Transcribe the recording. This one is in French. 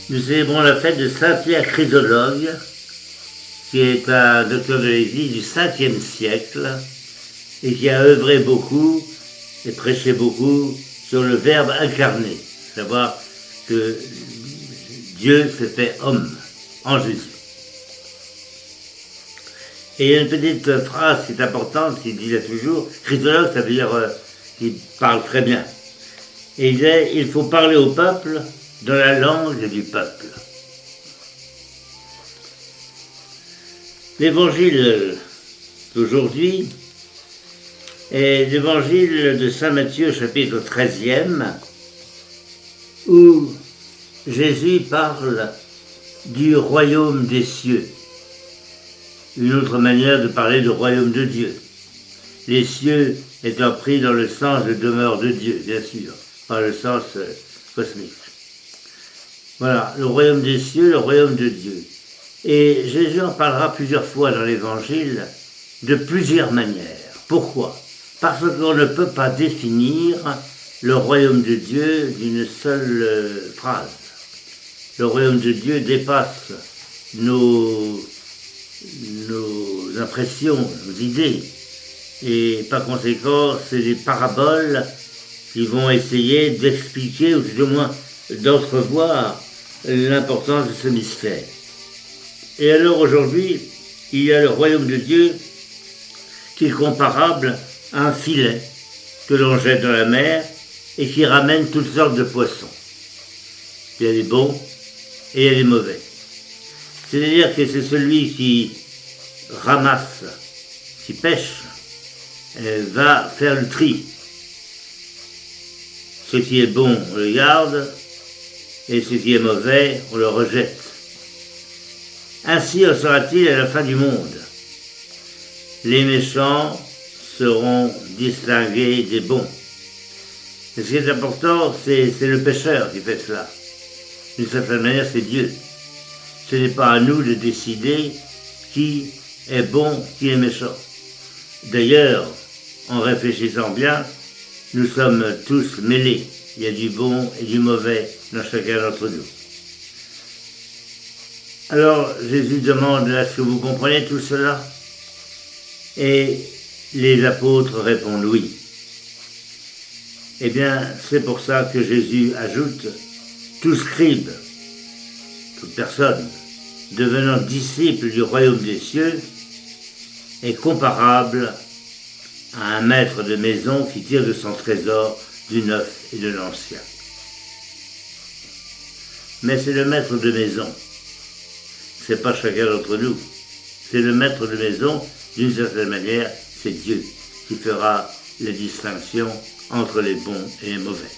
Nous célébrons la fête de Saint Pierre Chrysologue, qui est un docteur de l'Église du 5e siècle et qui a œuvré beaucoup et prêché beaucoup sur le Verbe incarné, savoir que Dieu se fait homme en Jésus. Et il y a une petite phrase qui est importante, qui disait toujours, Chrysologue, ça veut dire qu'il parle très bien. Et il disait, il faut parler au peuple dans la langue du peuple. L'évangile d'aujourd'hui est l'évangile de Saint Matthieu, chapitre 13e, où Jésus parle du royaume des cieux. Une autre manière de parler du royaume de Dieu. Les cieux étant pris dans le sens de demeure de Dieu, bien sûr, pas le sens cosmique. Voilà, le royaume des cieux, le royaume de Dieu. Et Jésus en parlera plusieurs fois dans l'Évangile, de plusieurs manières. Pourquoi? Parce qu'on ne peut pas définir le royaume de Dieu d'une seule phrase. Le royaume de Dieu dépasse nos impressions, nos idées. Et par conséquent, c'est des paraboles qui vont essayer d'expliquer, ou du moins d'entrevoir l'importance de ce mystère. Et alors aujourd'hui, il y a le royaume de Dieu qui est comparable à un filet que l'on jette dans la mer et qui ramène toutes sortes de poissons. Il y a des bons et il y a des mauvais. C'est-à-dire que c'est celui qui ramasse, qui pêche, va faire le tri. Ce qui est bon, on le garde, et ce qui est mauvais, on le rejette. Ainsi en sera-t-il à la fin du monde. Les méchants seront distingués des bons. Et ce qui est important, c'est le pécheur qui fait cela. D'une certaine manière, c'est Dieu. Ce n'est pas à nous de décider qui est bon, qui est méchant. D'ailleurs, en réfléchissant bien, nous sommes tous mêlés. Il y a du bon et du mauvais dans chacun d'entre nous. Alors Jésus demande, est-ce que vous comprenez tout cela? Et les apôtres répondent oui. Eh bien, c'est pour ça que Jésus ajoute, tout scribe, toute personne devenant disciple du royaume des cieux est comparable à un maître de maison qui tire de son trésor du neuf et de l'ancien. Mais c'est le maître de maison. C'est pas chacun d'entre nous. C'est le maître de maison, d'une certaine manière, c'est Dieu qui fera la distinction entre les bons et les mauvais.